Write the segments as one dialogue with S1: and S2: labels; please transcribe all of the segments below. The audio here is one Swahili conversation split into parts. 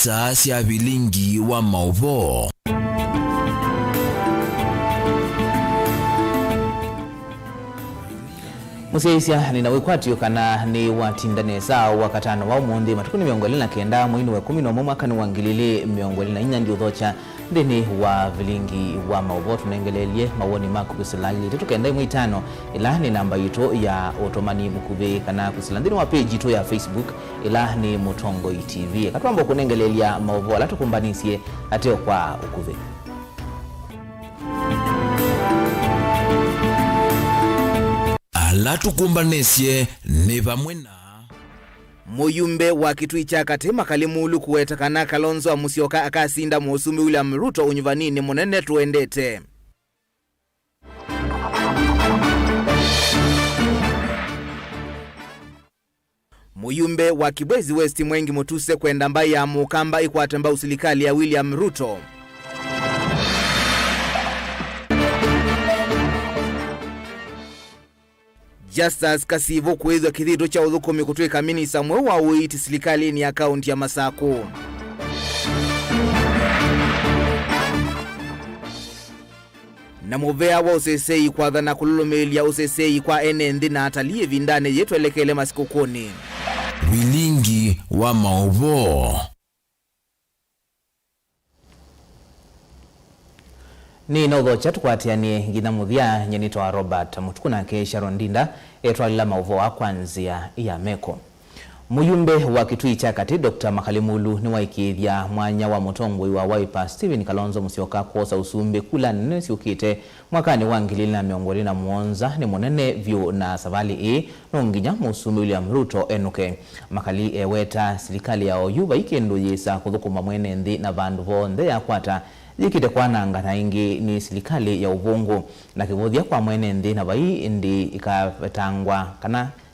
S1: saa cia vilingi wa mauvo.
S2: Museisia ninawikwatio kana ni watindane sao wakatano wa umundi matukuni miongoli na kenda mwini wa 10 mwaka ni wangilili miongoli na inya ndio dhocha ndeni wa vilingi wa mauvo. Tunaengelelie mawoni mako kusilali tutukenda imwe 5 ila ni namba yito ya otomani mukube kana kusilandini wa page yito ya Facebook ila ni Mutongo TV katwambo kunengelelia mauvo ala tukumbanisie ateo kwa ukuve.
S1: Ala tukumbanesie ni vamwena
S3: Muyumbe wa kitui cha Katema Kalimulu kuwetakana Kalonzo wa Musyoka akasinda Musumi William Ruto unyuvanini munene tuendete. Muyumbe wa Kibwezi West Mwengi Mutuse kwenda mbai ya Mukamba ikwatamba usilikali ya William Ruto. Justus Kasivo kuwezwa kithito cha udhukumi kutweka minisa mwe wa uiti silikali ni akaunti ya Masako. Na muvea wa usesei kwa dhana kululumeli ya usesei kwa enendi na atalie vindane yetu elekele masikukuni.
S1: vilingi wa mauvo.
S2: Ni naudhocha tukwatianie ngina muthia nyenitwa Robert Mutukuna ke Sharon Ndinda etwalila mauvo wa kwanzia ya meko. Muyumbe wa kitui cha Kati Dr. Makalimulu ni waikithia mwanya wa Mutongwe wa Wiper Stephen Kalonzo Musyoka kuosa usumbe kula nene siukite mwakani wangilili na miongoli na muonza ni munene vyu na savali nonginya Musumi William Ruto enuke. Makali eweta silikali ya oyuba ikendu yisa kuthukuma mwene ndi na vandu vonde ya kwata yikite kwa nanga na ingi ni silikali ya uvungu na kivodhia kwa mwene ndi na vai ndi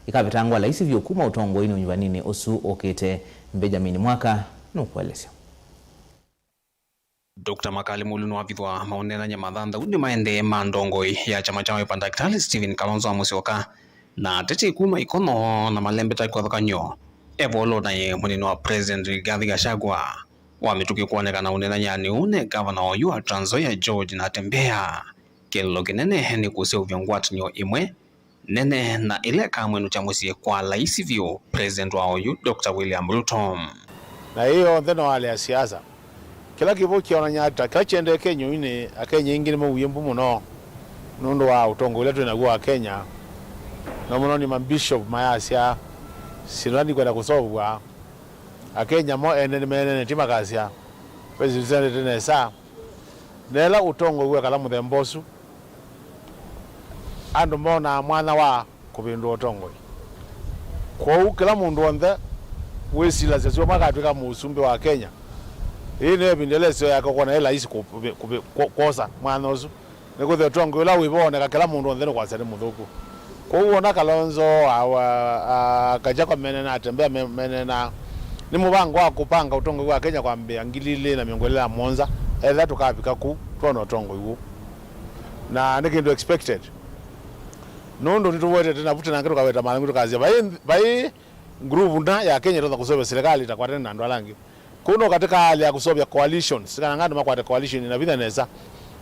S2: ikavetangwa laisi vyokuma utongo ino nyuvanini osu okete Benjamin Mwaka nukwelesya.
S4: Dr. Makalimulu nwavithwa maonena nyamadhanda uni maende mandongoi ya chama cha Wiper Daktari Stephen Kalonzo Musyoka na tete kuma ikono na malembeta kwa dhakanyo evolo na ye munini wa President Rigathi Gachagua wamituki kuonekana unena nyani une gavana wa Trans Nzoia George Natembeya kelo kinene ni kuse uvyongwati nyo imwe nene na ile kamwenu cha musie kwa laisi vyo President wa oyu Dr. William Ruto.
S5: Na hiyo ndeno wale ya siasa kila kivu kiona nyata kachende Kenya ine Kenya ingine mu uyembu muno nundo wa utongo letu inakuwa Kenya na muno ni mabishop mayasia sinani kwenda kusobwa Kenya mo ene menene timakasia president tene sa nela utongo uwe kala muthembosu andu mona mwana wa kubindu utongo kwa kila mundu wonde wesila sio makatwika musumbi wa Kenya ine bindeleso yako kona ela isi kosa mwana ozu nikuthe utongo ila wibone kila mundu wonde kwa sare muthuku kwa uona Kalonzo awa kajako menena atembea menena ni mubango wa kupanga utongo wa Kenya kwambia ngilile na miongolela monza either tukapika ku twana utongo iwo na nikindu expected nondo nituwete tena vuta na ngiro kaweta malangu tukazia bai groove nda ya Kenya toza kusobya serikali itakwatana na ndo alangi kuno katika hali ya kusobya coalition sikana ngando makwata coalition na vida nesa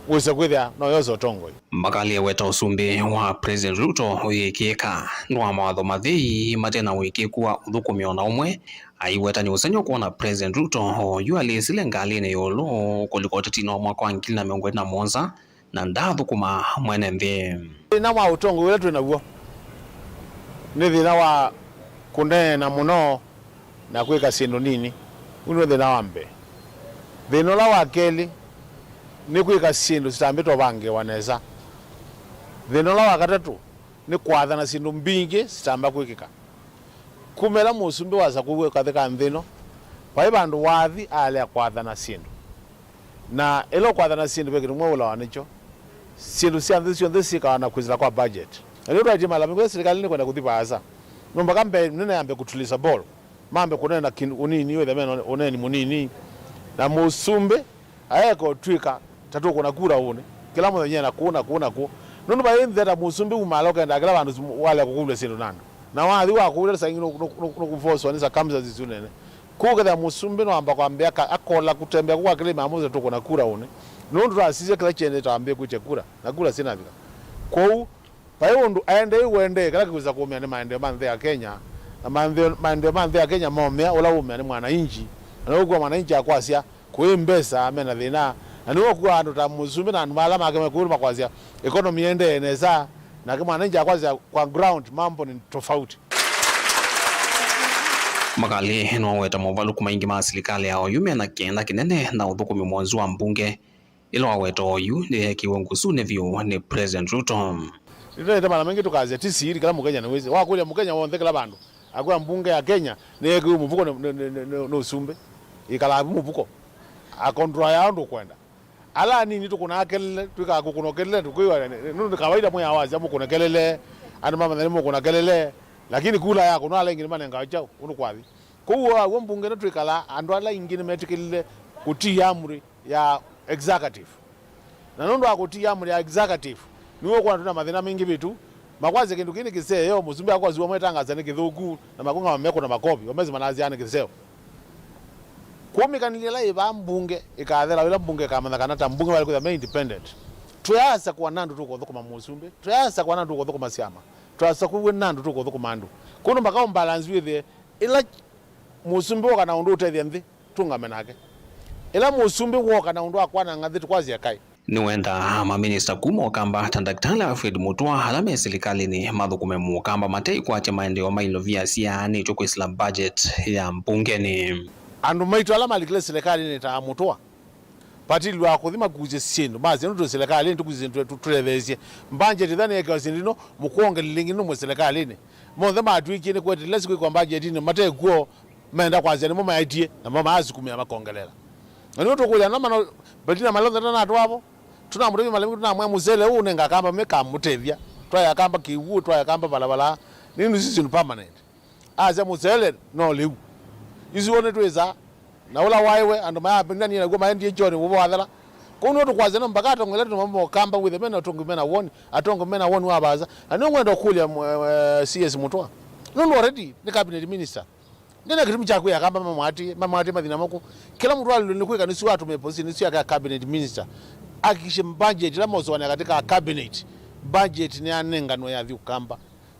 S5: wese kwithia no yozo utongo
S4: Makali weta usumbi wa President Ruto uyikieka nwa mawatho mathii matena wikikuwa uthukumio na umwe aiweta ni usenyo kuona President Ruto yu alisile ngalini yolo kuliko tetino mwaka wa 2021 na ndathukuma mwene nthi
S5: na mwa utongo wetu naguo ni thina wa kunena muno na kwika sindu nini uno thina wambe thina la wakeli ni kwika sindu sitambitwa bange waneza thina la wakatatu ni kwathana sindu mbingi sitamba kwikika kumela musumbi waza kuwe kathika nthino pai bandu wathi ale kwathana sindu na elo kwathana sindu pekiri mwe ula wanicho sindu sia nthisi kana kwizira kwa budget ndio right mala mwe serikali ni kwenda kuthipa asa nomba kambe nene ambe kutulisa ball mambe kunena unini we the oneni munini na musumbi ayeko twika tatu kuna kura une kila mmoja yeye anakuona ku nono ba ende da musumbi umaloka nda kila bantu wale kukule sindu nando na wathi wa kule sasa ingino kuforce wanisa kamza zizunene kugetha musumbi no amba kwambia akola kutembea kwa kile maamuzi tuko na kura une no ndo asije kila chene taambie kuche kura na kura sina vika kwa hiyo ndo aende uende kala kuza kuumia ni maendeleo mandhe ya Kenya na maendeleo mandhe ya Kenya momea ola umia ni mwananchi na uko mwananchi akwasya kuimbesa amena thina na niwo kwa ndo ta musumbi na malama kama kuruma kwasya economy ende eneza na kama mwananchi akwasya kwa ground mambo ni tofauti.
S4: Makali no weta movaluku maingi ma serikali ya oyu mena kenda kinene na uthukumi mwanzu wa mbunge ilo aweta oyu ni kiwongusu ne vyo ni President Ruto.
S5: Ndio mara mengi tukaze tisiri kala mukenya na wezi wakulia mukenya wonde kala bandu akwa mbunge ya Kenya ne ku muvuko no sumbe ikala muvuko akondra ya ndo kwenda ala nini tukuna kelele tukakukunokele tukiwa ndo kawaida moya wazi amu kuna kelele ana mama nalimo kuna kelele lakini kula yako no ala ingine manenga achao unukwathi kuwa wo mbunge no twikala andu ala ingine metikile kutia amri ya executive na nondo akutia amri ya executive niwo kwa tuna mathina mingi bitu makwaze kindu kini kiseo musumbi akwazi wo mwetangaza ni kithuku na makunga mameko na makopi wamezi manaziane kiseo kumikanile la iba mbunge ikathera wila mbunge kamanza kanata mbunge wali kwa independent tuyasa kwa nandu tuko thukuma musumbi tuyasa kwa nandu tuko thukuma siama tuyasa kuwe nandu tuko thukuma andu kuno makao balance with ila musumbi wo kana undu utethia nthi tungamenake ila musumbi wo kana undu akwana ngathi tukwazi akai
S4: ni wenda maminista kuma okamba Daktari Alfred Mutua halame serikali ni mathukume mukamba matei kwache maendeleo mailovia siani choko Islam budget ya mbunge ni
S5: andu maitu alama alikile serikali ni ta Mutua pati lwa kuthima kuze siendo bazi ndo serikali ni tukuze tulevezie budget thani ya kwa sindino mukuonge lingino mu serikali ni mothe matwiki ni kwete lesi kwa budget ni matei kuo menda kwaze ni mama idea na mama azikumia makongelela ndio tukuja na mano betina malonda na atu hapo tuna mrevi malembi tuna mwe muzele huu nenga kamba meka mutevya twaya kamba kiwu twaya kamba balabala nini sisi ni permanent aza muzele no liu izi one tweza na ula waiwe ando mayapi ndani na goma ndi joni wo wadala kuno to kwaze no mbakato ngele to mambo kamba with the men atongo mena woni atongo mena woni wabaza ani ngwendo kulya CS Mutua no already ni cabinet minister ndena kitu chako ya kamba mama ati madina moko kila mtu alikuwa kanisi watu meposition sio ya cabinet minister akishe budget la mozwana katika cabinet budget ni anengano ya vyukamba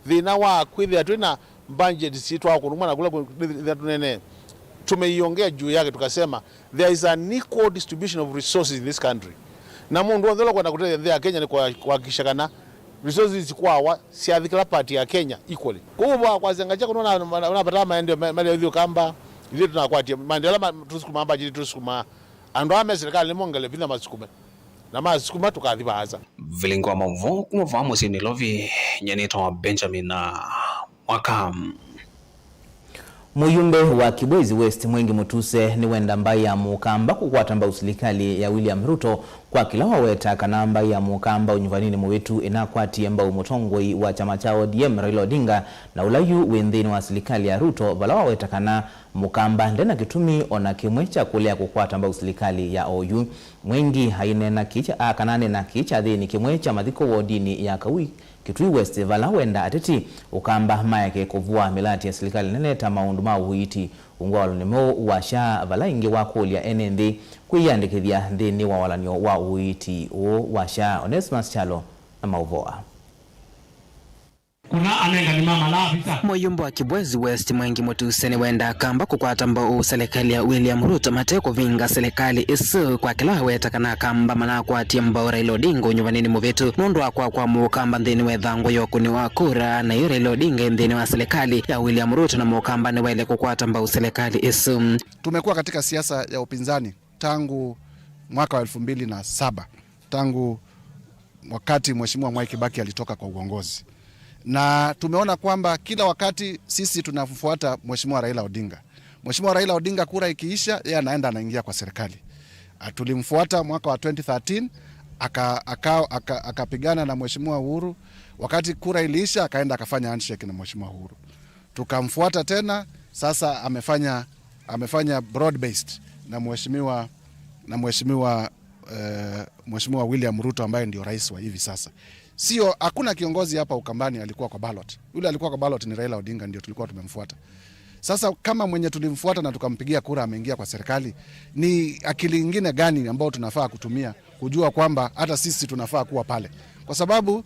S5: thina wa kwithia twina budget situ wako rumana kula tunene tumeiongea juu yake tukasema there is an equal distribution of resources in this country na mundu wazela kwenda kutetea Kenya ni kuhakikisha kana resources zikwawa si adhikala party ya Kenya equally kubwa kwa zenga chako unapata maendeleo vyukamba vile tunakwatia maendeleo tusukuma budget tusukuma ando ame serikali mongele bila masukume na masukuma tukadhibaza
S4: vilingwa mavo kumvamu sini lovi nyenito Benjamin na Wakam.
S2: Muyumbe wa Kibwezi West Mwengi Mutuse ni wenda mbai ya mukamba kukwatamba usilikali ya William Ruto kwa kila waweta kanamba ya mukamba unyuvanini mwetu inakwati amba umutongoi wa chama cha ODM Raila Odinga na ulayu wendhini wa usilikali ya Ruto bala waweta kana mukamba ndena kitumi ona kimwecha kulea kukwatamba usilikali ya OU Mwengi haine na kicha kanane na kicha dhini kimwecha madhiko wodini ya Kawi Kitui West vala wenda ateti ukamba mayake kuvua milati ya serikali neneta maundu mauhiti ungwa walonemo washa vala inge wakulia NND kuyandikithia ndini wa walanyo wa uhiti o washa Onesmus Chalo na mauvoa.
S6: Kuna anenga ni mama la vita.
S7: Muyumbe wa Kibwezi West Mwengi Mutuse ni wenda kamba kukwata mbao serikali ya William Ruto mateko vinga serikali isu kwa kila weta kana kamba mana kwatia mbao Raila Odinga unyuvanini muvetu mundu kwa mukamba ndini wethango yoku ni wakura na yu Raila Odinga ndini wa serikali ya William Ruto na mukamba ni wele kukwata mbao serikali isu.
S8: Tumekuwa katika siasa ya upinzani tangu mwaka wa 2007 tangu wakati Mheshimiwa Mwai Kibaki alitoka kwa uongozi. Na tumeona kwamba kila wakati sisi tunafuata Mheshimiwa Raila Odinga. Mheshimiwa Raila Odinga kura ikiisha, yeye anaenda anaingia kwa serikali. Tulimfuata mwaka wa 2013 akapigana na Mheshimiwa Uhuru. Wakati kura iliisha akaenda akafanya handshake na Mheshimiwa Uhuru. Tukamfuata tena, sasa amefanya broad based na Mheshimiwa William Ruto ambaye ndio rais wa hivi sasa. Sio, hakuna kiongozi hapa Ukambani alikuwa kwa ballot. Yule alikuwa kwa ballot ni Raila Odinga, ndio tulikuwa tumemfuata. Sasa kama mwenye tulimfuata na tukampigia kura ameingia kwa serikali, ni akili nyingine gani ambao tunafaa kutumia kujua kwamba hata sisi tunafaa kuwa pale? Kwa sababu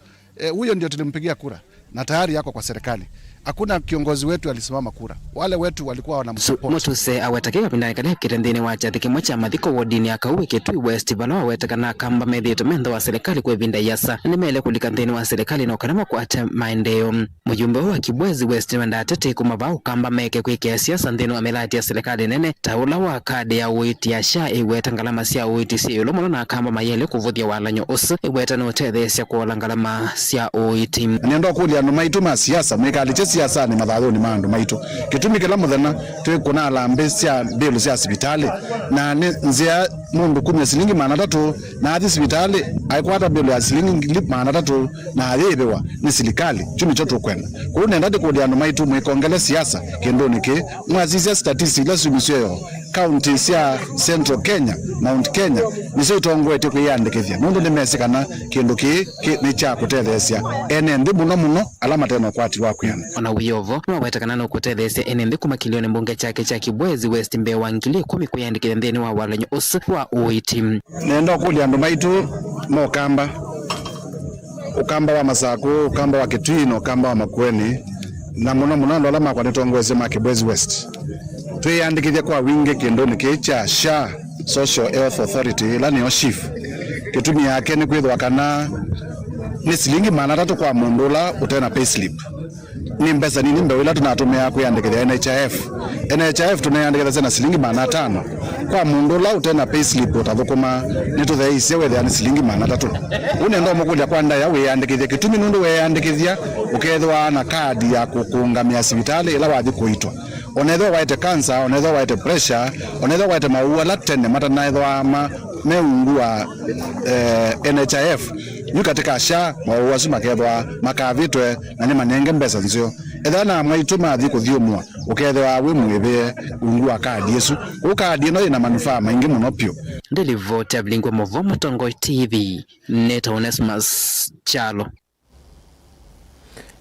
S8: huyo ndio tulimpigia kura na tayari yako kwa serikali. Hakuna kiongozi wetu alisimama kura. Wale wetu walikuwa wanamsupport.
S7: Mutuse awetakega pindani kale kitendeni wacha thikimwe cha mathiko wodini akauwe Kitui West balo awetakana kamba methito mendo wa serikali kwa vinda yasa nimele kulika nthini wa serikali na ukarama kwa ate maendeleo. Mujumbe wa Kibwezi West wenda atete kumabao kamba meke kwike siasa nthini wa melati ya serikali nene taula wa kadi ya uiti ya SHA iweta ngalama sia uiti si ulomo na kamba mayele kuvuthia walanyo usu iweta no tethesia kwa ngalama sia uiti.
S8: Niendo kulia no maituma siasa mwekali siasa ni madharo ni mando maitu kitumi kila muthana twikuna alambe cia bilu cia sibitali na nzia mundu kumya silingi mana tatu na athi sibitali aikwata bilu ya silingi mana tatu na ayebewa ni serikali chumi choto kwenda ku nenda kulia no maitu mwekongele siasa kendo niki mwazizia statistics la sumisyo county cia Central Kenya Mount Kenya niso itongwete kuyandikithia mundu ni mesikana kendo ki ni cha kutethesia ene ndi muno alama tena kwati wa kuyana
S7: ona uyovo mwawetakana no kutethesia ene ndi kumakilione mbunge chake cha Kibwezi West mbewa ngili 10 kuyandikithia nthini wa walanyo usu wa uiti
S8: nenda kulia ndo maitu mo ukamba wa Masako ukamba wa Kitui no ukamba wa Makueni na muno ndo alama kwa netongweze ma Kibwezi West tuyandikithia kwa wingi kendo nikicha SHA Social Health Authority la ni OSHIF kitumi yake ni kwithwa kana ni silingi mana tatu kwa mundula utena payslip ni mbesa nini mbewila tunatumia kuyandikithia NHIF tunayandikithia na silingi mana 5 kwa mundula utena payslip utathukuma nitutheise wethia ni silingi mana tatu unendo mukulia kwa nda ya wiyandikithia kitumi nundu wiyandikithia ukethwa na kadi ya kukungamia sibitali ila wathi kuitwa onethwa waite cancer onethwa waite pressure onethwa waite maua latene matanaithwa meungu wa NHIF yu katika SHA maua sima kethwa makavitwe na ni manenge mbesa nzio ethana mwaituma athi kuthiumwa ukethwa wi mwibe ungu wa kadi yesu ukadi no ina manufaa maingi muno pio
S7: Delivote ablingwa Movomo Tongo TV Neta Onesmus Chalo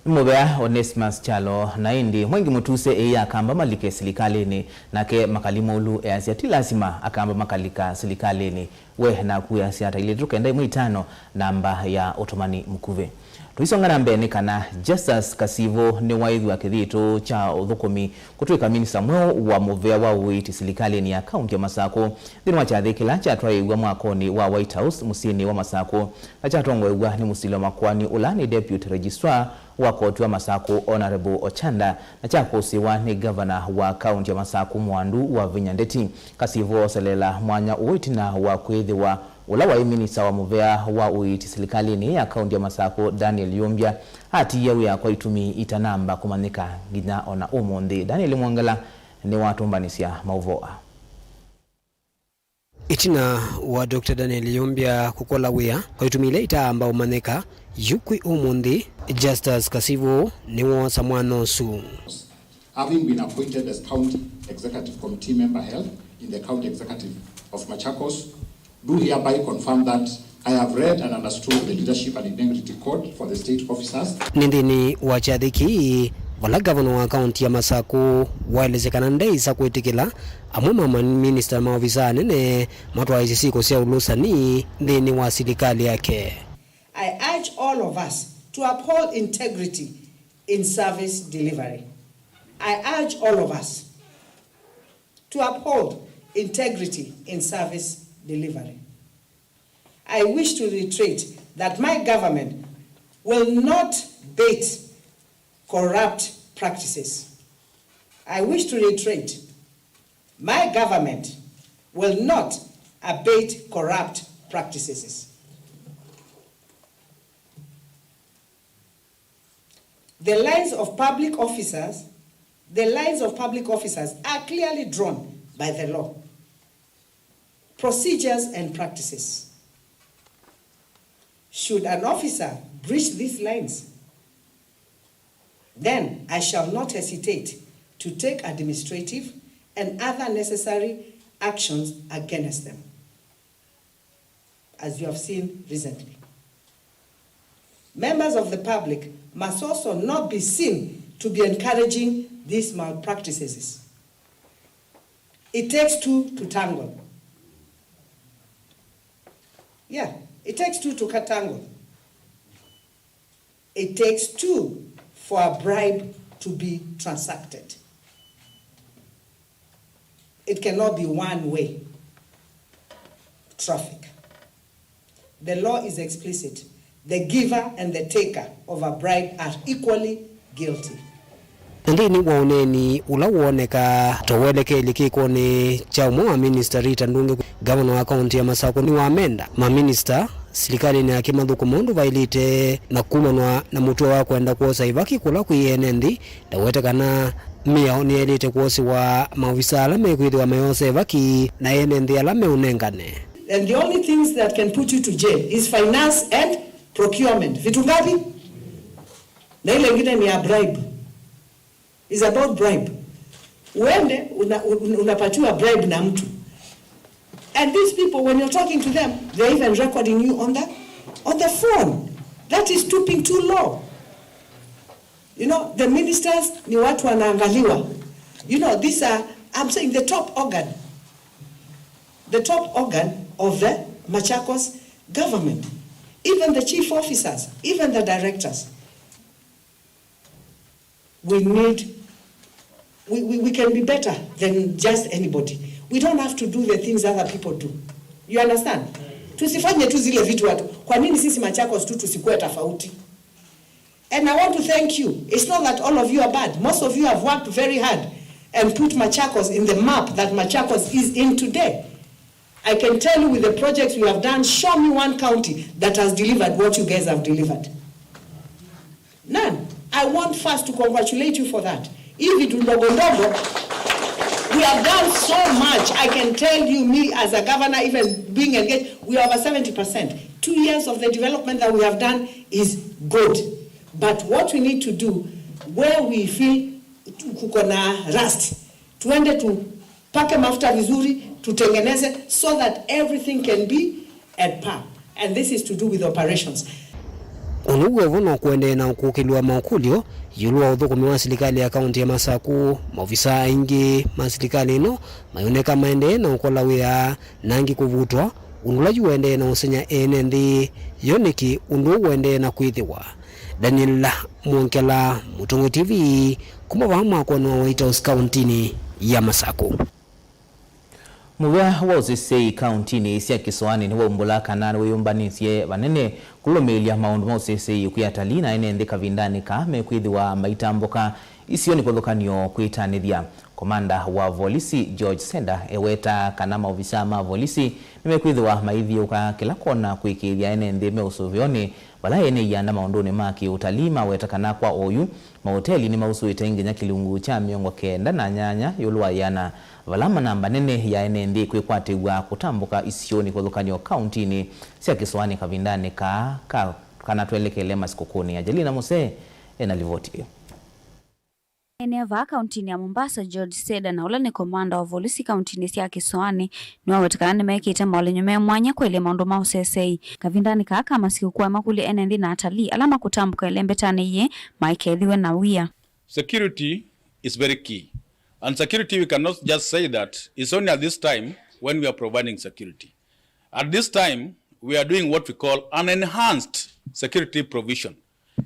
S2: Mubea Onesmus Chalo na indi mwengi mutuse akamba malike silikalini nake makalimolu asiati lazima akamba makalika silikalini we na kuya siata ile tukenda mwitano namba ya Otomani Mkuve tuisongana mbene kana Justus Kasivo ni waidhi wa kithito cha uthukumi kutuika minista mweo wa muvea wa uiti silikalini ya kaunti ya Masako dhini wachathikila cha atwaigwa mwakoni wa White House musini wa Masako na cha atongwegwa ni musili wa makwani ulani Deputy Registrar wa koti wa Masako Honorable Ochanda na cha kusiwa ni governor wa kaunti ya Masako Mwandu wa Vinyandeti Kasivo selela mwanya uiti na wa kwedhi wa ula wa minista wa muvea wa uiti silikalini ya kaunti ya Masako Daniel Yombia hati yawe ya kwa itumi itanamba kumanika gina ona umundi Daniel Mwangala ni watu mbanisia mauvoa
S6: itina wa Dr. Daniel Yombia kukola wea kwa itumile itaamba umaneka yukwi umundi Justus Kasivo niwo samwano su
S9: having been appointed as county executive committee member held in the county executive of Machakos, do hereby confirm that I have read and understood the leadership and integrity code for the state officers.
S6: Nindini wachathiki wala governor wa county ya Masako waelezekana ndeisa kwetikila amwe mama minister maofisa nene matwa isiko sia ulusani ndini wa serikali yake.
S10: I urge all of us to uphold integrity in service delivery. I urge all of us to uphold integrity in service delivery. I wish to reiterate that my government will not bait corrupt practices. I wish to reiterate, my government will not abate corrupt practices. The lines of public officers are clearly drawn by the law, procedures and practices. Should an officer breach these lines, then I shall not hesitate to take administrative and other necessary actions against them, as you have seen recently. Members of the public must also not be seen to be encouraging these malpractices. It takes two to tango. Yeah, it takes two to tango. It takes two for a bribe to be transacted. It cannot be one-way traffic. The law is explicit. The giver and the taker of a bribe are equally guilty.
S6: Ndini waoneni ula uoneka towelekeli kikoni cha umwa Minister Rita Ndunge gavana wa kaunti ya Masako ni waamenda maminister serikali ni akimathuku mundu vailite na kumanwa na mutwe wa kwenda kuosa ivaki kula kuienendi dawetekana miao ni elite kuosi wa maofisa ala mekwithwa mayose ivaki na enendi ala meunengane.
S10: And the only things that can put you to jail is finance and procurement. Vitu ngapi? Na ile ingine ni a bribe. It's about bribe. Uende unapatiwa bribe na mtu. And these people, when you're talking to them, they're even recording you on the phone. That is stooping too low. You know, the ministers ni watu wanaangaliwa. You know, these are, I'm saying, the top organ. The top organ of the Machakos government. Even the chief officers, even the directors. We can be better than just anybody. We don't have to do the things other people do. You understand? Tusifanye tu zile vitu watu. Kwa nini sisi Machakos tu tusikuwe tofauti? And I want to thank you. It's not that all of you are bad. Most of you have worked very hard and put Machakos in the map that Machakos is in today. I can tell you with the projects we have done, show me one county that has delivered what you guys have delivered. None. I want first to congratulate you for that. If it we have done so much. I can tell you, me as a governor, even being engaged, we are over 70%. 2 years of the development that we have done is good. But what we need to do, where we feel kuko na rust, tuende tupake mafuta vizuri, tutengeneze, so that everything can be at par. And this is to do with operations.
S6: Unuwe vono kuende na kukilua maukulio, yulua udhukumi wa serikali ya kaunti ya Masaku, maofisa ingi masirikali ino, mayoneka maende na ukola wea nangi kuvutwa, unulaju wende na usenya enendi, yoniki undu wende na kuithiwa. Daniel Mwonkela, Mutungu TV, kumawahama kwa nwa waita uskauntini ya Masaku.
S2: Muwa wozisei kauntini isi ya Kiswani ni umbula kanani weyumbanisye vanene kulomelia maundu mausisei ukuyatalina ene ndika vindani ka mekuithi wa maitamboka isioni kodhokanyo kuitanithia. Komanda wa volisi George Senda eweta kana maofisa ma volisi nimekuithi wa maithi uka kila kona kuikithia ene ndime usuvioni wala ene yanda maunduni maki utalima weta kana kwa oyu mahoteli ni mausu itenginya kilungu cha miongo kenda na nyanya yulua yana valama namba nene ya enendi kwekwategwa kutambuka isioni kodhokanyo kauntini sia Kiswani kavindani kana tuelekele masikukuni. Ajelina Mose enalivoti.
S11: Eneva kauntini ya Mombasa George Seda na ula ni komanda wa volisi kauntini sia Kiswani ni wawetakana mekita maulinyume mwanya kwele maundu mausesei kavindani kama sikukua makuli enendi na atali alama kutambuka elembetane ye maikethiwe na wia.
S12: Security is very key. And security, we cannot just say that it's only at this time when we are providing security. At this time, we are doing what we call an enhanced security provision,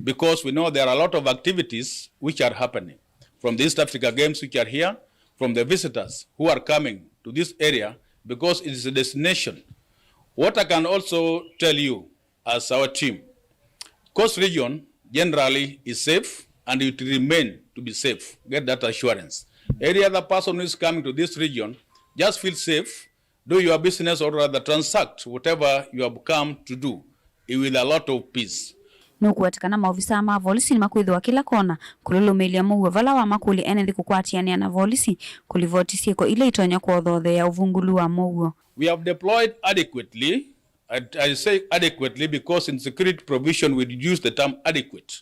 S12: because we know there are a lot of activities which are happening. From the East Africa Games which are here, from the visitors who are coming to this area, because it is a destination. What I can also tell you as our team, Coast Region generally is safe and it will remain to be safe. Get that assurance. Any other person who is coming to this region, just feel safe, do your business or rather transact whatever you have come to do with a lot of peace.
S11: Nukuwatikana maofisa ama volisi ni makuithi wa kila kona kululumilia muwe vala wa makuli enethi kukwatiania na volisi kulivoti sieko ile itonya kwa odhothe ya uvungulu wa muwe.
S12: We have deployed adequately. I say adequately because in security provision we use the term adequate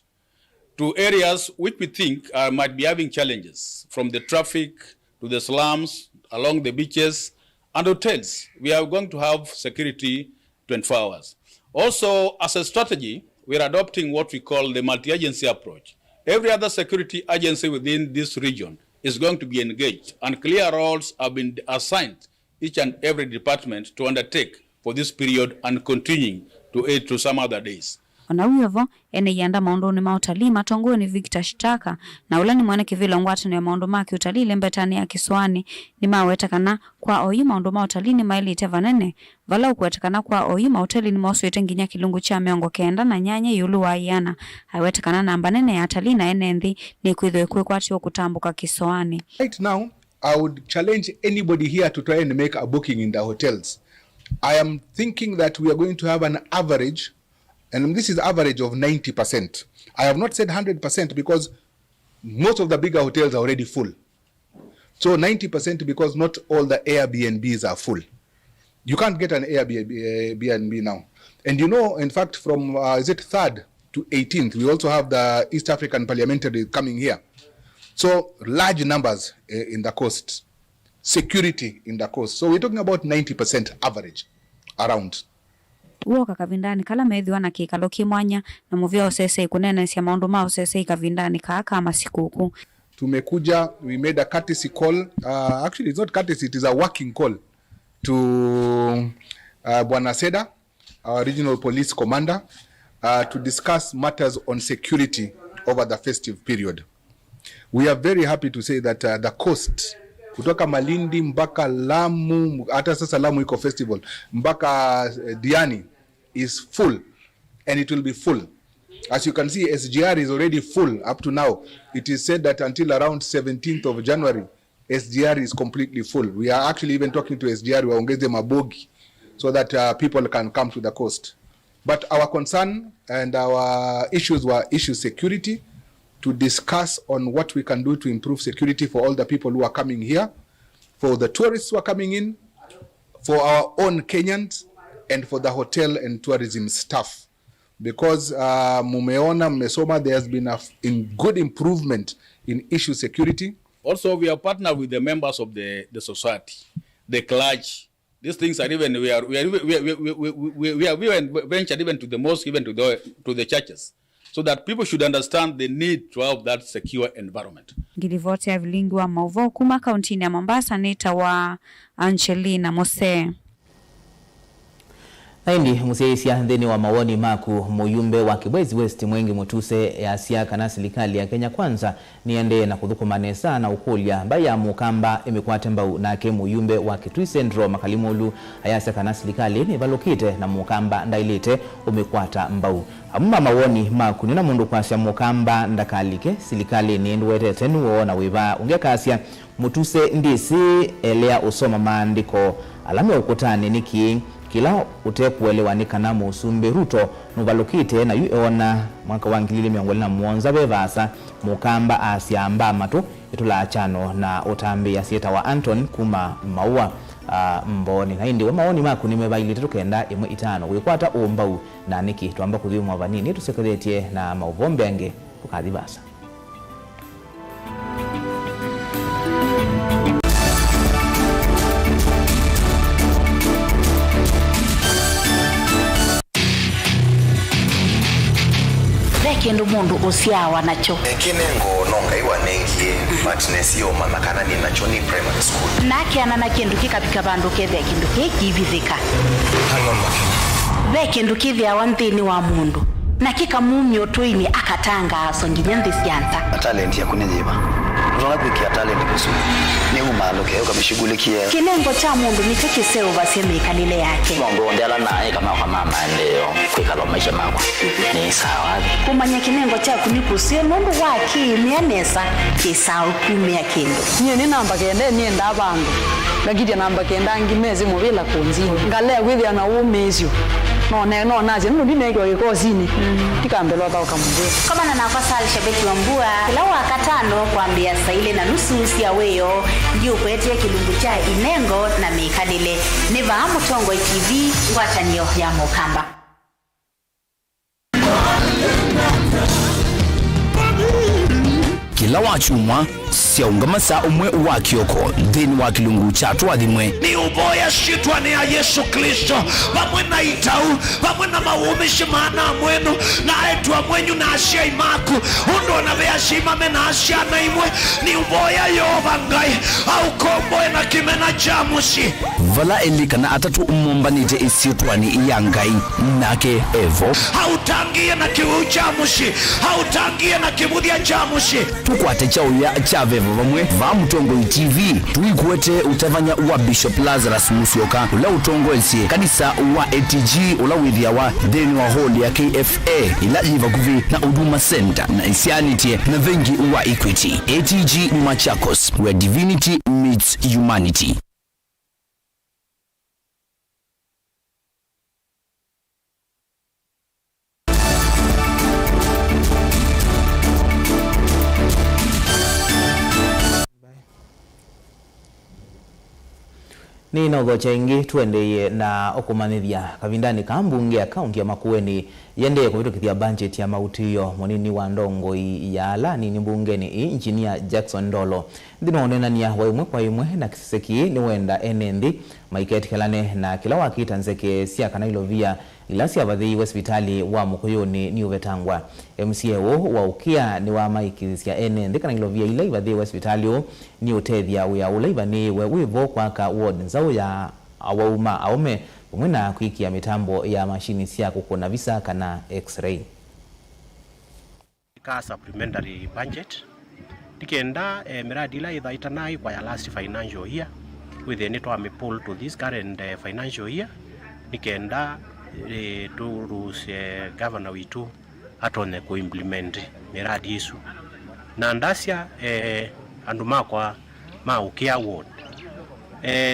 S12: to areas which we think might be having challenges, from the traffic to the slums, along the beaches and hotels. We are going to have security 24 hours. Also, as a strategy, we are adopting what we call the multi-agency approach. every other security agency within this region is going to be engaged, and clear roles have been assigned each and every department to undertake for this period and continuing to aid to some other days.
S11: Onawiovo ene yanda maondo ni mautalii matongo ni Victor Shtaka na ulani mwane kivilo ngwatu ni maondo maki utalii lembetani ya Kiswani ni mawetakana kwa oyu maondo mautalii ni maili itevanene vala ukuwetakana kwa oyu mautali ni mausu yotenginya kilungu cha meongo kenda na nyanya yulu wa iana hawetakana na ambanene ya atalii na enendi ni kuidhwe kwa ati kutambuka Kiswani.
S13: Right now, I would challenge anybody here to try and make a booking in the hotels. I am thinking that we are going to have an average, and this is average of 90%. I have not said 100% because most of the bigger hotels are already full. So 90% because not all the Airbnbs are full. You can't get an Airbnb now. And you know, in fact, from is it 3rd to 18th, we also have the East African Parliamentary coming here. So large numbers in the coast, security in the coast. So we're talking about 90% average around.
S11: Uoka kavindani kala medhiwa na kikalo kimwanya na muvia osese kunene siya maundu ma osese kavindani kaaka masikuku.
S13: Tumekuja, we made a courtesy call. Actually, it's not courtesy, it is a working call to Bwana Seda, our regional police commander, to discuss matters on security over the festive period. We are very happy to say that the coast, kutoka Malindi mpaka Lamu, hata sasa Lamu iko festival, mpaka Diani is full, and it will be full. As you can see, SGR is already full up to now. It is said that until around 17th of January, SGR is completely full. We are actually even talking to SGR, waongeze mabogi, so that people can come to the coast. But our concern and our issues were security, to discuss on what we can do to improve security for all the people who are coming here, for the tourists who are coming in, for our own Kenyans, and for the hotel and tourism staff. Because mumeona, mmesoma, there has been a good improvement in issue security.
S12: Also, we are partnered with the members of the society, the clergy. These things are even, we have even ventured even to the mosque, even to the churches, so that people should understand the need to have that secure environment.
S11: Ngirivoti ya vilingi wa Mauvo kuma kauntini ya Mombasa, nita wa Angelina Mose.
S2: Naindi musiaisia ndeni wa mawoni maku muyumbe wa Kibwezi West Mwengi Mutuse ya siaka na serikali ya Kenya Kwanza niende na kuthukumanesa na ukulia mbaya mukamba imekwate mbau nake muyumbe wa Kitui Central Makalimulu ayasiaka na serikali ni balokite na mukamba ndailite umekwata mbau. Amma mawoni maku nina mundu kwasya mukamba ndakalike serikali ni ndwetete nuo na wiba ungekasya Mutuse ndisi elea usoma maandiko alame ukutani niki kila utekuelewanika na Musumbi Ruto nubalukite na yuona mwaka wa 2017 bevasa mukamba asiamba matu itula achano na utambi ya sieta wa Anton kuma maua mboni na indi wa maoni maku nimebaili tukenda imwe itano wikwata umbau na niki tuamba kuthiu mwavanini tusekoletie na mauvombe ange tukadhibasa.
S14: Kendo mundu usiawa nacho
S15: ekinengo nonga iwanengie matness yo manakana ni nacho ni primary school
S14: nake ana na kendo kikapika bandu kethe kendo kikivithika
S15: hang'on makini
S14: kendo kithia wanthini wa mundu na kikamumyo twini akatanga songinya ndisianta
S15: talent ya kunenyiba unapikia talent kusudi ni umalo ke ukabishughulikia
S14: kinengo cha mundu ni chekiseo baseme kalile yake
S15: mungu ndela naye kama kwa mama ndio kwikalo maisha mako ni sawa
S14: kumanya kinengo cha kunikusie mundu waki mianesa kisao kumia kendo
S16: niye ni namba kende ni enda bandu ngagidya namba kenda ngimeze mubila konzi ngale withia na umezio no naje no ndinege yikozini tikambelwa ba kambe
S14: kama na nafasi alishabiki wa mbua kila wakatano kuambia saile na nusu ya weyo ndio kwetie kilungu cha inengo na mikadile neva Mutongo TV ngwatanio ya mukamba.
S1: kila wachumwa siaungamasa umwe wa kioko thini wa kilungu cha twathimwe
S17: ni uboya shitwa ni ya Yesu Kristo pamwe na itau pamwe na maumishi maana mwenu na etwa mwenyu na ashia imaku undo na vea shima mena ashia na imwe ni uboya Yehova Ngai au komboe na kimena jamushi
S1: vala elika na atatu umombanite isiotwani iya Ngai nake Evo
S17: hautangie na kiujamushi hautangie na kimudia jamushi
S1: tukwate chauya chavevo vamwe va Mutongo TV tuikuete utavanya wa Bishop Lazarus Musyoka ula utongoesie kanisa wa ATG ula withia wa theni wa hall ya KFA ila iva kuvi na Huduma Center na Isianity na vengi wa Equity. ATG Machakos, where divinity meets humanity.
S2: Ni nogo chengi tuendeye na okumanithia kavindani ka mbunge ya kaunti ya Makueni yendeye kuvitukithia budget ya mautiyo munini wa ndongoi ya alani ni mbungeni engineer Jackson Ndolo ndinonenania wa imwe kwa imwe na kiseki ni wenda enendi maiketikelane na kila wakita nzeke sia kana ilovia ilasi abadhi hospitali wa Mukuyuni ni uvetangwa MCAO wa ukia ni wa maikizia enendi kana ilovia ila ibadhi hospitali ni utethia uya ulaiva ni wivo kwaka ward nzao ya awauma aume umwena kuikia mitambo ya mashini sia kukona visa kana x-ray
S18: ka supplementary budget tikenda miradi ila ithanai kwa ya last financial year with any to pull to this current financial year tikenda to rules governor witu atone ku implement miradi isu na ndasia andu makwa maukia ward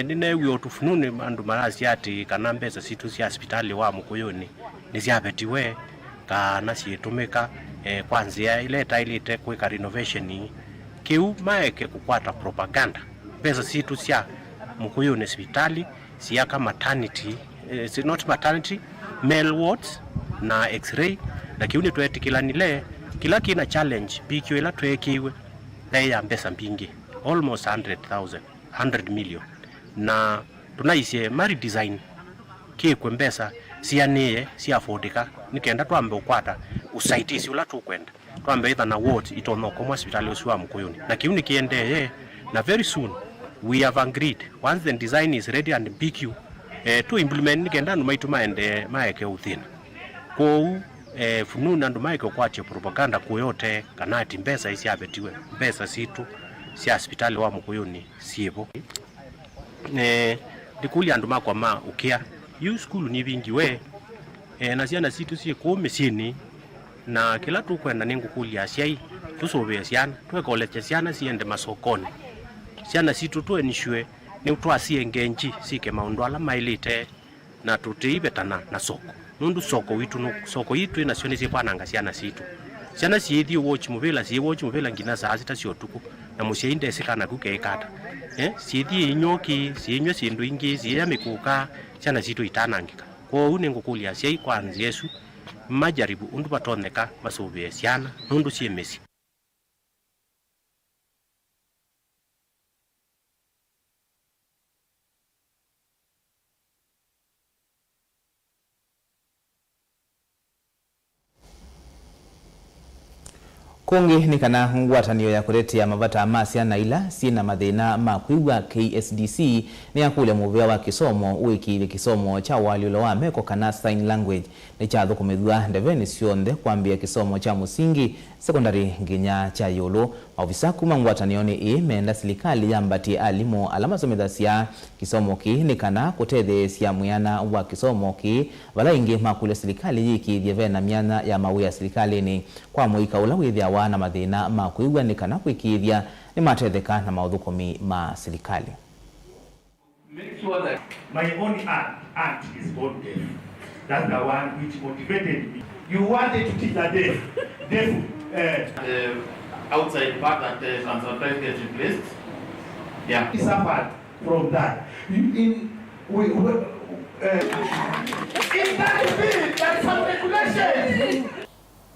S18: nine wio tufununi andu marazi ati kana mbeza situ cia hospitali wa Mukuyuni ni ciapetiwe kana ciitumika kwanzia ile tailite kwika renovation kiu maeke kukwata propaganda mbeza situ cia Mukuyuni hospitali cia kama maternity not maternity male wards na x-ray na kiuni twetikilanile kila kina challenge bikyo ila twekiwe ya mbesa mbingi almost 100 million na tunaisie mari design kikwe mbesa sianie siafodika nikenda twambe ukwata usaitisi ula tukwenda twambe itha na ward itonoko mwa hospitali uswa Mukuyuni na kiuni kiendeye na very soon we have agreed once the design is ready and BQ to implement nikenda numaitu maende maeke uthina kou fununa ndo maeke kwache propaganda kuyote kanati mbesa isi abetiwe mbesa situ si hospitali wa Mukuyuni siebo dikuli andu makwa ma ukia yu school ni vingi we na ciana situ si kumi sini na kila tu kwenda ningu kulia siai tusobe ciana twekoleche ciana siende masokoni ciana situ tu enishwe ni utwasie ngenji sike maundu ala mailite na tutibetana na soko nundu soko witu no soko yitu na cione cikwananga ciana situ ciana ciithi watch muvila si watch muvila ngina saa sita ciotuku na musyeinde sikana kukeikata ciithi inyoki ciinywe cindu ingi cia mikuka ciana citu itanangika kwa une ngukulia ciai kwanzi Yesu majaribu undu batoneka masubie ciana nundu ciemesi
S2: kungi ni kana ngwatanio ya kuletea mavata amasia na ila sina mathina makwigwa KSDC ni akule muvea wa kisomo wiki kisomo cha walilo wa meko kana sign language ni cha thukumithwa ndeveni cionthe kwambia kisomo cha musingi secondary nginya cha yolo maofisa kuma ngwatanio ni menda serikali yambati alimu alama somithasia kisomo ki ni kana kutethesia mwiana wa kisomo ki vala ingi makule serikali yiki thievena miana ya mawia serikali ni kwa muika ula withia wana mathina makwigwa ni kana kwikithia ni matetheka na mauthukomi ma serikali.
S19: Make sure that my own aunt is born deaf. That's the one which motivated me. You wanted to teach a deaf outside part that sometimes gets replaced. Yeah. He suffered from that. In that field, there are some regulations.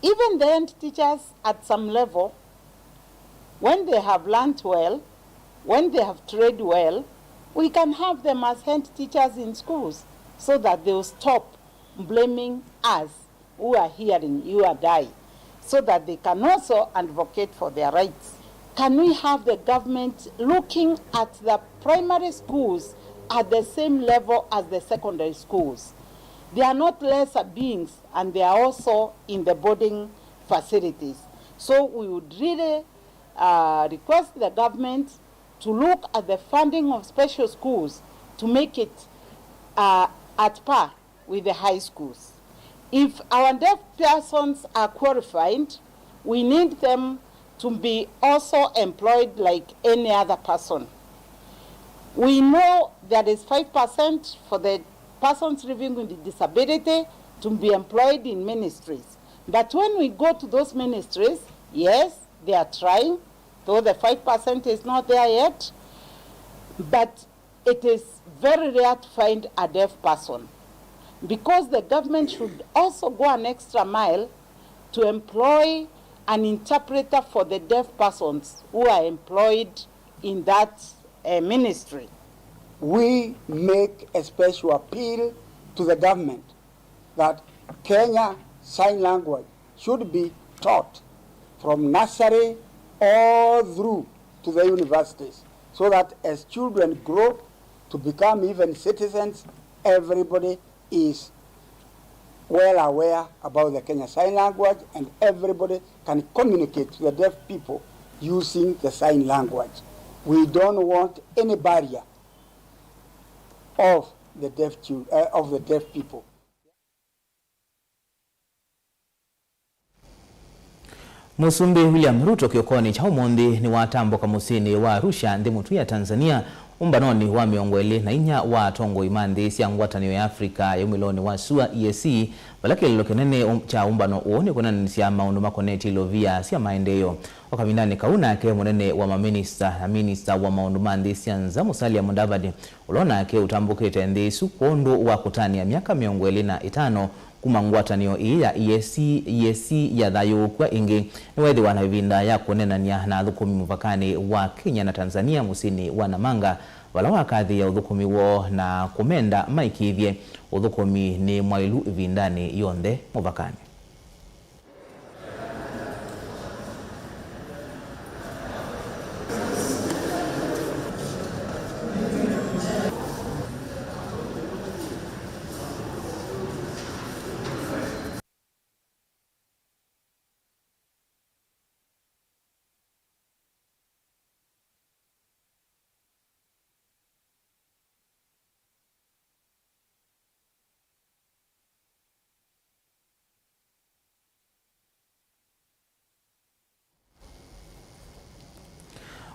S20: Even then, teachers at some level When they have learnt well, when they have trained well, we can have them as head teachers in schools so that they will stop blaming us who are hearing you are dying, so that they can also advocate for their rights. Can we have the government looking at the primary schools at the same level as the secondary schools? They are not lesser beings, and they are also in the boarding facilities. So we would really request the government to look at the funding of special schools to make it at par with the high schools. If our deaf persons are qualified, we need them to be also employed like any other person. We know there is 5% for the persons living with disability to be employed in ministries. But when we go to those ministries, yes, they are trying, though the 5% is not there yet, but it is very rare to find a deaf person, because the government should also go an extra mile to employ an interpreter for the deaf persons who are employed in that ministry.
S21: We make a special appeal to the government that Kenya Sign Language should be taught from nursery all through to the universities, so that as children grow to become even citizens, everybody is well aware about the Kenya Sign Language, and everybody can communicate to the deaf people using the sign language. We don't want any barrier of the deaf people.
S2: Musumbi William Ruto kiokoni cha umundi ni watambo kamusini wa Arusha ndi mutu ya Tanzania umbanoni wa miongweli na inya wa tongo imandi siangwatanio ya Afrika ya umiloni wa SUA EAC balake lilokenene cha umbano uoni kuna nisia maundu makoneti ilovia siya maendeyo wakavindani kauna ke munene wa maminista na minista wa maundu mandi sianza Musalia Mudavadi ulona ke utambuke tendesu kondo wa kutani ya miaka miongweli na itano kumangwatanio ya EAC ya dhayo kwa ingi niwezi wanavinda ya kunenania na dhukumi muvakani wa Kenya na Tanzania musini wa Namanga wala wakadhi ya udhukumi wo na kumenda maikivye udhukumi ni mwailu vindani yonde muvakani.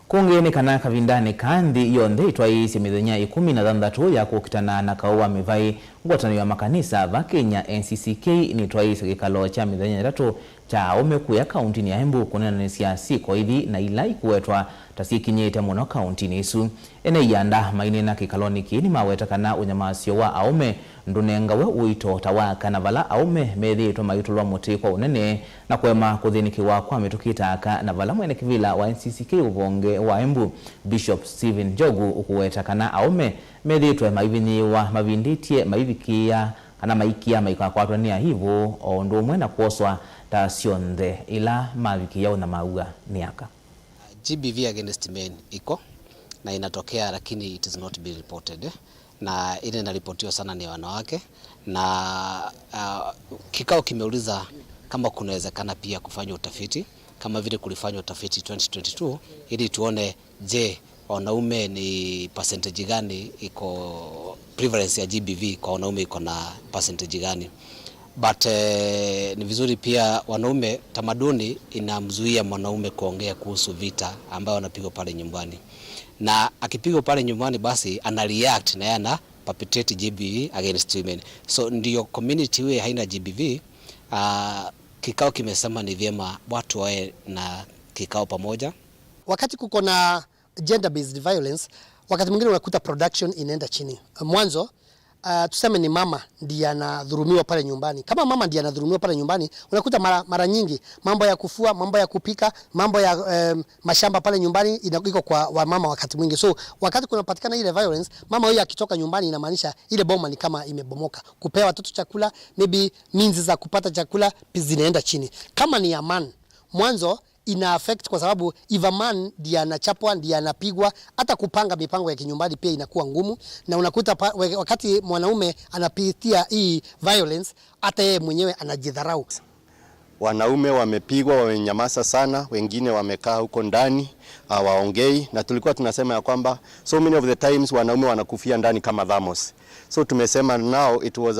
S2: Kungeni kana kavindani kandi yonde itwaisi midhenya 16 ya kukitana na kauwa mivai ngwatano ya makanisa va Kenya NCCK ni twaisi kikalo cha midhenya 3 cha omeku ya kaunti ni ya Embu kunena ni siasi kwa hivi na ilai kuwetwa tasiki nyete mono kaunti ni isu ene yanda maine na kikaloni kini maweta kana unyamasio wa aume ndunengawe uito tawaka na vala aume methi ito mayutulwa muti kwa unene na kwema kuthinikiwa kwa mitukitaka na vala mwene kivila wa NCCK uvonge wa Embu Bishop Stephen Jogu ukuweta kana aume methi ito maivinyiwa mavinditie maivikia kana maikia maikakwatwa ni ya hivu ondu mwena kuoswa ta sionde ila maviki yao na mauga niaka.
S22: GBV against men iko na inatokea lakini it is not being reported na ile inaripotiwa sana ni wanawake na kikao kimeuliza kama kunawezekana pia kufanya utafiti kama vile kulifanywa utafiti 2022 ili tuone je wanaume ni percentage gani iko prevalence ya GBV kwa wanaume iko na percentage gani. But ni vizuri pia wanaume tamaduni inamzuia mwanaume kuongea kuhusu vita ambayo wanapigwa pale nyumbani. Na akipigwa pale nyumbani basi ana react na yana perpetrate GBV against women. So ndio community we haina GBV kikao kimesema ni vyema watu wae na kikao pamoja.
S23: Wakati kuko na gender based violence wakati mwingine unakuta production inaenda chini. Mwanzo
S3: tuseme ni mama ndiye anadhulumiwa pale nyumbani. Kama mama ndiye anadhulumiwa pale nyumbani, unakuta mara nyingi mambo ya kufua, mambo ya kupika, mambo ya mashamba pale nyumbani iko kwa wamama wakati mwingi. So wakati kunapatikana ile violence, mama huyo akitoka nyumbani inamaanisha ile boma ni kama imebomoka. Kupea watoto chakula, maybe means za kupata chakula zinaenda chini. Kama ni man, mwanzo ina affect kwa sababu if a man ndiye anachapwa, ndiye anapigwa, hata kupanga mipango ya kinyumbani pia inakuwa ngumu, na unakuta wakati mwanaume anapitia hii violence hata yeye mwenyewe anajidharau.
S5: Wanaume wamepigwa, wamenyamaza sana, wengine wamekaa huko ndani hawaongei, na tulikuwa tunasema ya kwamba so many of the times wanaume wanakufia ndani kama thamos. So tumesema now it was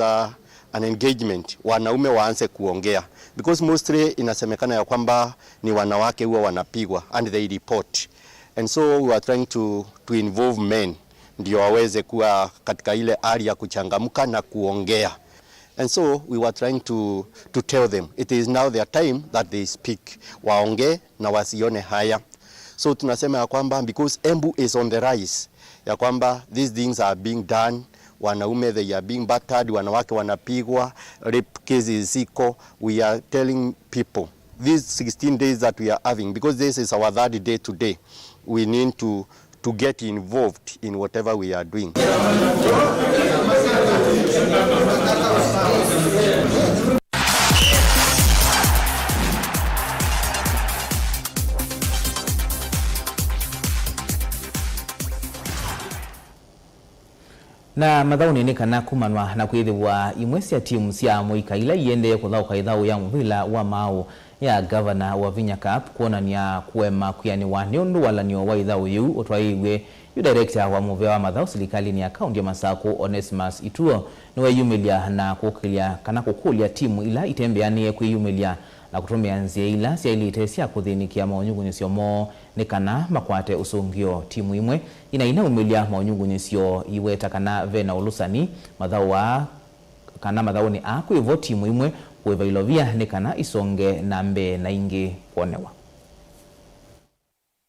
S5: an engagement, wanaume waanze kuongea, because mostly inasemekana ya kwamba ni wanawake huwa wanapigwa and they report, and so we are trying to involve men ndio waweze kuwa katika ile hali ya kuchangamka na kuongea. And so we were trying to tell them it is now their time that they speak, waongee na wasione haya. So tunasema ya kwamba because Embu is on the rise, ya kwamba these things are being done, wanaume they are being battered, wanawake wanapigwa, rape cases ziko. We are telling people these 16 days that we are having, because this is our third day today, we need to get involved in whatever we are doing.
S2: Na mathauni ni kana kumanwa na kwithiwa imwe cia timu cia muikaila iende kuthauka ithau ya muvila wa Mau ya governor wa Vinya Cup kuonania kuema kuyaniwa ni undu walanio wa ithau yu utwaiwe yu director wa muvea wa mathau serikali ni akaunti ya Masako Onesimus Ituo niwe yumilia na kukilia kana kukulia timu ila itembeanie kwiyumilia na kutumia nzia ila cia ilite cia kuthinikia maunyugunyisio mo ni kana makwate usungio timu imwe ina umilia maunyugunyisio iweta kana vena ulusani mathau wa kana mathauni akwivo timu imwe kwivailovia ni kana isonge na mbe na ingi kuonewa.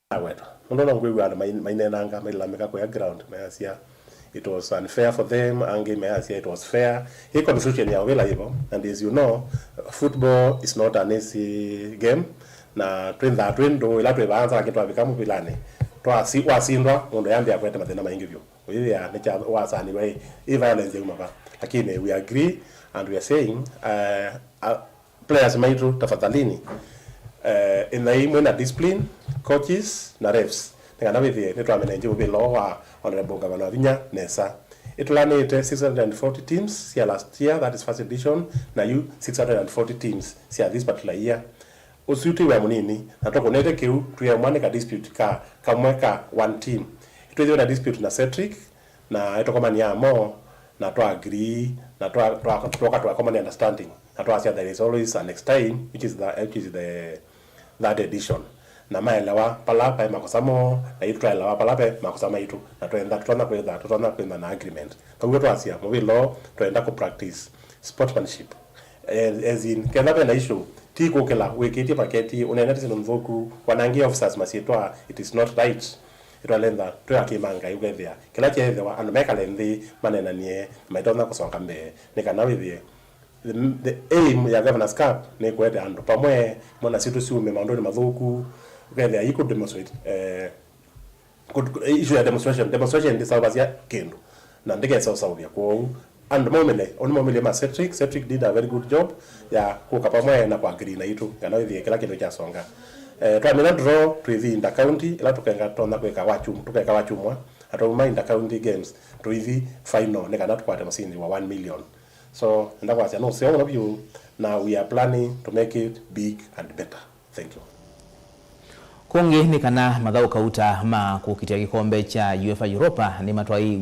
S18: Aweto ndono ngwiwa mainenanga mailameka kwa ground mayasia it was unfair for them, ange mayasia it was fair. Hii constitution ya wela hivyo, and as you know football is not an easy game, na twendo ila twebanza kitu abikamu bilane twasi wasindwa ndo yambe akwete mathina maingi vyo hivi ya necha wasani we violence ya umaba, lakini we agree and we are saying players maitu tafadhalini in the aim na discipline coaches na refs ngana withie ni twamenenje ubilo wa honorable governor wa Vinya Nesa itulanite 640 teams cia last year, that is first edition, na you 640 teams cia this particular year. Usuti wa munini na tokonete kiu tuya mwane ka dispute ka kamweka one team itwezo na dispute na Cedric na itokomani ya mo na to agree na to common understanding na to say there is always a next time which is the that edition na maelewa palapa makosamo na itu elewa palapa makosama itu na tuenda kwenda na agreement kwa hiyo tuasia mobile tuenda ku practice sportsmanship as in kenda na issue tiko kila wekiti paketi unaenda tena mvoku wanangia officers masitwa it is not right itwalenda twakimanga yugethia kila chethewa anameka lendi manena nie maitona kusonga mbe nikana withie the aim ya Governors Cup ni kwenda ando pamwe mona situ siume maondoni mathuku ukethia you could demonstrate issue ya demonstration ndisabasia kendo na ndike saudia kwa and momele ma Cedric did a very good job ya kuka pamwe na kwa agree na itu kana withie kila kindu cha songa twamina draw twithi inda county ila tukenga tona kweka wachumwa atoma inda county games twithi final nekana tukwate masindi wa 1 million. So ndakwasia no sio of you now we are planning to make it big and better. Thank you.
S2: Konge ni kana mathau kauta ma kukitia kikombe cha UEFA Europa ni matwai